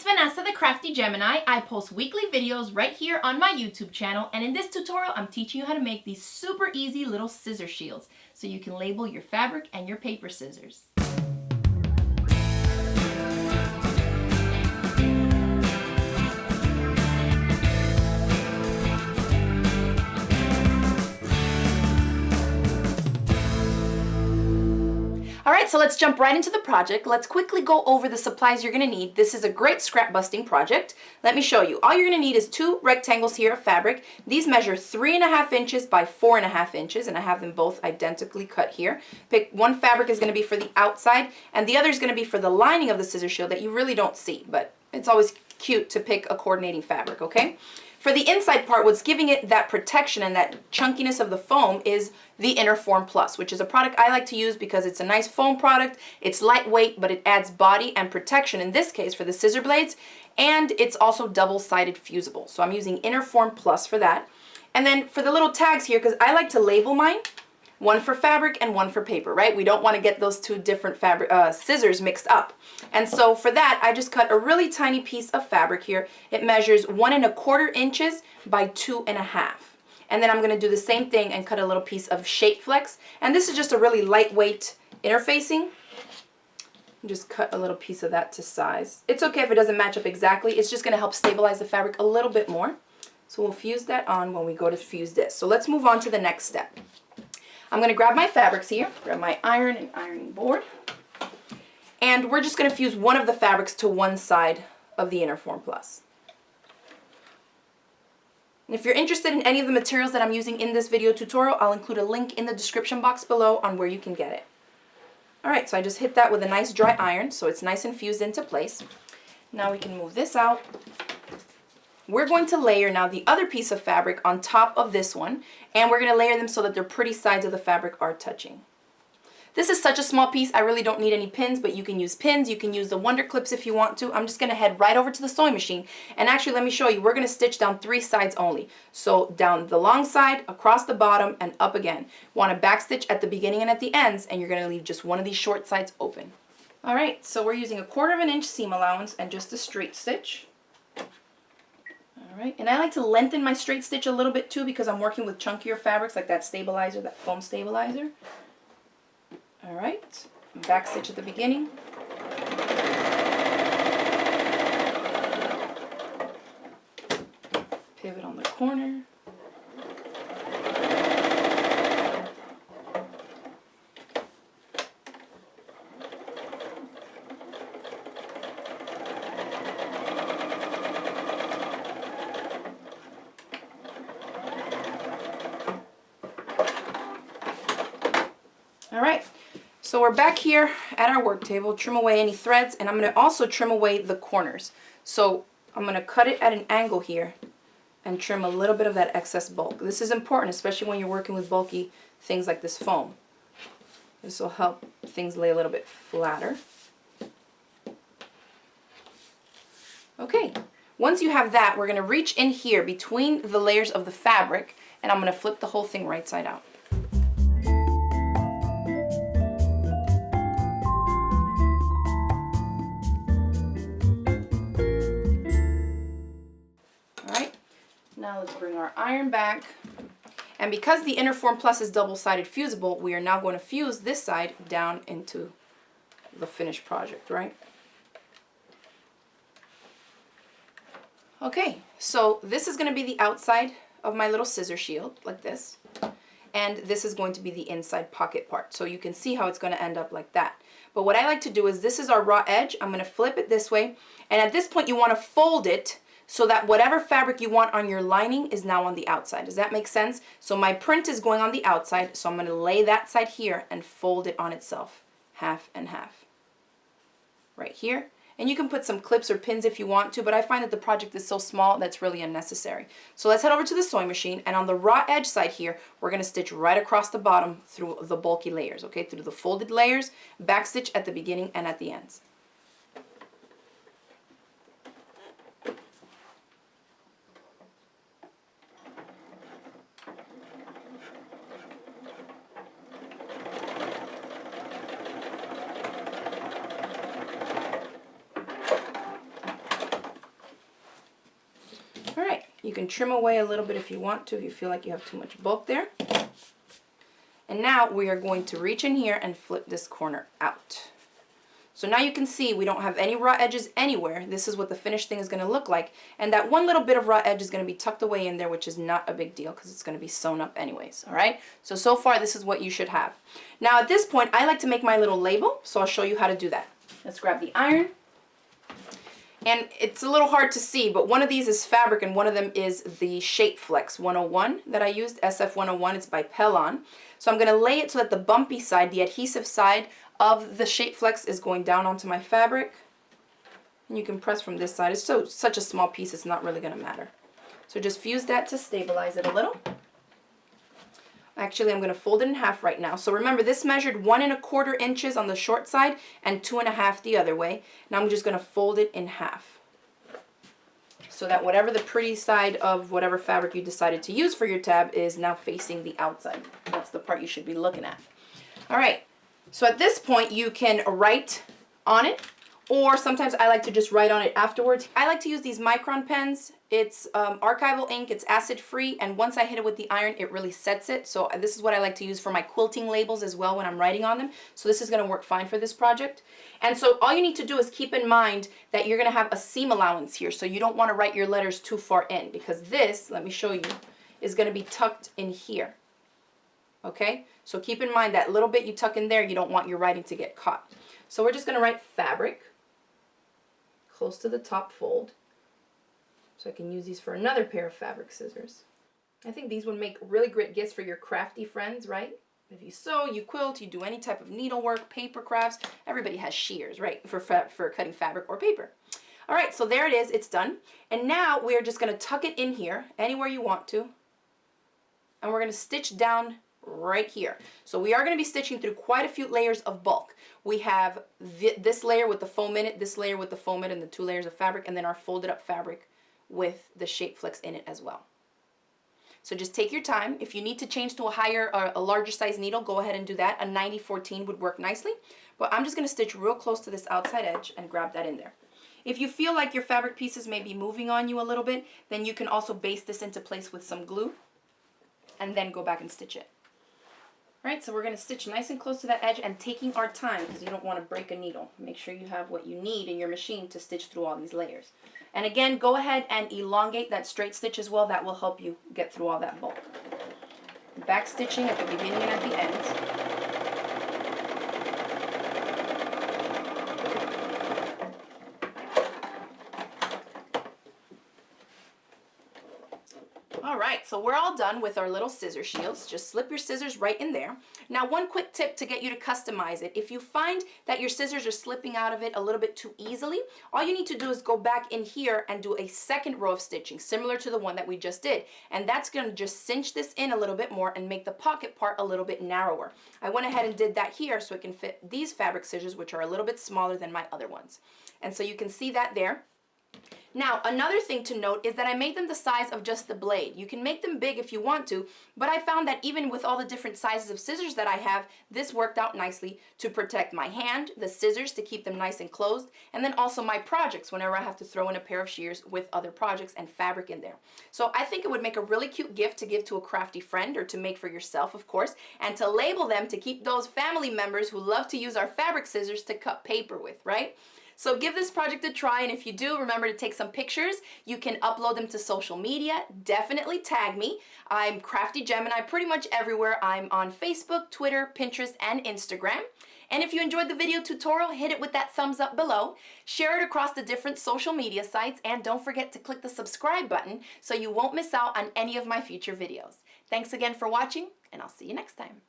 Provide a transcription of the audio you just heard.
Vanessa the Crafty Gemini. I post weekly videos right here on my YouTube channel, and in this tutorial I'm teaching you how to make these super easy little scissor shields so you can label your fabric and your paper scissors. Alright, so let's jump right into the project. Let's quickly go over the supplies you're going to need. This is a great scrap busting project. Let me show you. All you're going to need is 2 rectangles here of fabric. These measure 3.5 inches by 4.5 inches, and I have them both identically cut here. One fabric is going to be for the outside, and the other is going to be for the lining of the scissor shield that you really don't see, but it's always cute to pick a coordinating fabric, okay? For the inside part, what's giving it that protection and that chunkiness of the foam is the Inner Form Plus, which is a product I like to use because it's a nice foam product. It's lightweight, but it adds body and protection, in this case for the scissor blades, and it's also double-sided fusible. So I'm using Inner Form Plus for that. And then for the little tags here, because I like to label mine, one for fabric and one for paper, right? We don't want to get those two different fabric scissors mixed up. And so for that, I just cut a really tiny piece of fabric here. It measures 1.25 inches by 2.5. And then I'm going to do the same thing and cut a little piece of Shape Flex. And this is just a really lightweight interfacing. Just cut a little piece of that to size. It's okay if it doesn't match up exactly. It's just going to help stabilize the fabric a little bit more. So we'll fuse that on when we go to fuse this. So let's move on to the next step. I'm going to grab my fabrics here, grab my iron and ironing board, and we're just going to fuse one of the fabrics to one side of the Inner Form Plus. And if you're interested in any of the materials that I'm using in this video tutorial, I'll include a link in the description box below on where you can get it. Alright, so I just hit that with a nice dry iron so it's nice and fused into place. Now we can move this out. We're going to layer now the other piece of fabric on top of this one, and we're going to layer them so that the pretty sides of the fabric are touching. This is such a small piece, I really don't need any pins, but you can use pins, you can use the Wonder Clips if you want to. I'm just going to head right over to the sewing machine, and actually let me show you, we're going to stitch down 3 sides only. So down the long side, across the bottom, and up again. Want to back stitch at the beginning and at the ends, and you're going to leave just one of these short sides open. Alright, so we're using 1/4 inch seam allowance and just a straight stitch. Alright, and I like to lengthen my straight stitch a little bit too because I'm working with chunkier fabrics like that stabilizer, that foam stabilizer. Alright, back stitch at the beginning. Pivot on the corner. Alright, so we're back here at our work table, trim away any threads, and I'm going to also trim away the corners. So I'm going to cut it at an angle here and trim a little bit of that excess bulk. This is important, especially when you're working with bulky things like this foam. This will help things lay a little bit flatter. Okay, once you have that, we're going to reach in here between the layers of the fabric, and I'm going to flip the whole thing right side out. Now let's bring our iron back, and because the Inner Form Plus is double-sided fusible, we are now going to fuse this side down into the finished project, right? Okay, so this is going to be the outside of my little scissor shield, like this, and this is going to be the inside pocket part, so you can see how it's going to end up like that. But what I like to do is, this is our raw edge, I'm going to flip it this way, and at this point you want to fold it so that whatever fabric you want on your lining is now on the outside. Does that make sense? So my print is going on the outside, so I'm going to lay that side here and fold it on itself, half and half. Right here. And you can put some clips or pins if you want to, but I find that the project is so small that's really unnecessary. So let's head over to the sewing machine, and on the raw edge side here, we're going to stitch right across the bottom through the bulky layers, okay? Through the folded layers, back stitch at the beginning and at the ends. You can trim away a little bit if you want to, if you feel like you have too much bulk there. And now we are going to reach in here and flip this corner out. So now you can see we don't have any raw edges anywhere. This is what the finished thing is going to look like. And that one little bit of raw edge is going to be tucked away in there, which is not a big deal because it's going to be sewn up anyways. All right. So far, this is what you should have. Now at this point, I like to make my little label. So I'll show you how to do that. Let's grab the iron. And it's a little hard to see, but one of these is fabric and one of them is the Shape Flex 101 that I used, SF 101. It's by Pellon. So I'm going to lay it so that the bumpy side, the adhesive side of the Shape Flex is going down onto my fabric. And you can press from this side. It's such a small piece, it's not really going to matter. So just fuse that to stabilize it a little. Actually, I'm going to fold it in half right now. So remember, this measured 1 1/4 inches on the short side and 2 1/2 the other way. Now I'm just going to fold it in half. So that whatever the pretty side of whatever fabric you decided to use for your tab is now facing the outside. That's the part you should be looking at. All right. So at this point, you can write on it, or sometimes I like to just write on it afterwards. I like to use these Micron pens. It's archival ink, it's acid free, and once I hit it with the iron, it really sets it. So this is what I like to use for my quilting labels as well when I'm writing on them. So this is going to work fine for this project. And so all you need to do is keep in mind that you're going to have a seam allowance here. So you don't want to write your letters too far in, because this, let me show you, is going to be tucked in here. Okay? So keep in mind that little bit you tuck in there, you don't want your writing to get caught. So we're just going to write fabric close to the top fold. So I can use these for another pair of fabric scissors. I think these would make really great gifts for your crafty friends, right? If you sew, you quilt, you do any type of needlework, paper crafts, everybody has shears, right, for cutting fabric or paper. All right, so there it is, it's done. And now we're just going to tuck it in here, anywhere you want to. And we're going to stitch down right here. So we are going to be stitching through quite a few layers of bulk. We have this layer with the foam in it, this layer with the foam in it, and the 2 layers of fabric, and then our folded up fabric with the Shape Flex in it as well. So just take your time. If you need to change to a higher or a larger size needle, go ahead and do that. A 90-14 would work nicely. But I'm just going to stitch real close to this outside edge and grab that in there. If you feel like your fabric pieces may be moving on you a little bit, then you can also baste this into place with some glue and then go back and stitch it. Right, so we're going to stitch nice and close to that edge and taking our time because you don't want to break a needle. Make sure you have what you need in your machine to stitch through all these layers. And again, go ahead and elongate that straight stitch as well. That will help you get through all that bulk. Back stitching at the beginning and at the end. All right, so we're all done with our little scissor shields. Just slip your scissors right in there. Now, one quick tip to get you to customize it. If you find that your scissors are slipping out of it a little bit too easily, all you need to do is go back in here and do a second row of stitching, similar to the one that we just did. And that's going to just cinch this in a little bit more and make the pocket part a little bit narrower. I went ahead and did that here so it can fit these fabric scissors, which are a little bit smaller than my other ones. And so you can see that there. Now, another thing to note is that I made them the size of just the blade. You can make them big if you want to, but I found that even with all the different sizes of scissors that I have, this worked out nicely to protect my hand, the scissors to keep them nice and closed, and then also my projects whenever I have to throw in a pair of shears with other projects and fabric in there. So I think it would make a really cute gift to give to a crafty friend or to make for yourself, of course, and to label them to keep those family members who love to use our fabric scissors to cut paper with, right? So give this project a try, and if you do, remember to take some pictures. You can upload them to social media. Definitely tag me. I'm Crafty Gemini pretty much everywhere. I'm on Facebook, Twitter, Pinterest, and Instagram. And if you enjoyed the video tutorial, hit it with that thumbs up below. Share it across the different social media sites, and don't forget to click the subscribe button so you won't miss out on any of my future videos. Thanks again for watching, and I'll see you next time.